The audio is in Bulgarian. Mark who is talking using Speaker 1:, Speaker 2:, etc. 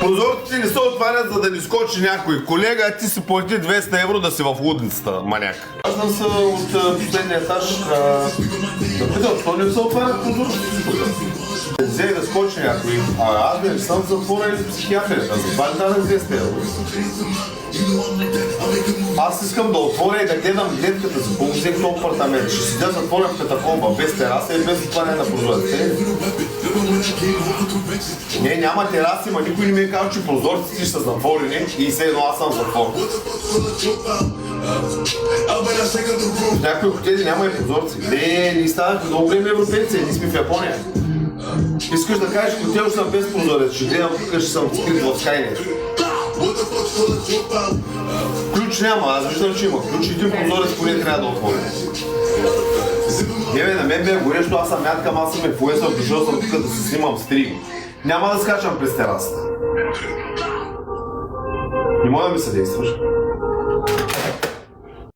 Speaker 1: Прозорците не се отварят, за да ни скочи някой колега, ти си плати 200 евро да си в лудницата, маняк. Аз съм се от последния етаж да питам, що не се отварят прозорците? Взе да скочи някой, аз не съм в затвора или психиатрията, затова не дадем 200 евро. Аз искам да отворя и да гледам гледката си, колко взех този апартамент. Ще седя затворя в катакомба, без тераса и без отваряне на прозорците. Не, няма тераси, ма никой не ми е казал, че прозорците ще са затворени и все едно аз съм в затвор. В някои хотели няма и прозорци. Не станахме много големи европейци, ние сме в Япония. Искаш да кажеш, хотел съм без прозорец, ще гледам тук, ще съм скрит в Skynet. Ключ няма, аз виждам, че има ключ, един прозорец поне трябва да отворя. Не бе, на мен бе горещо, аз съм ядкам, аз съм инфлуенсър, дошъл съм тук да се снимам стрим. Няма да скачам през терасата. Не мога да ми съдействаш.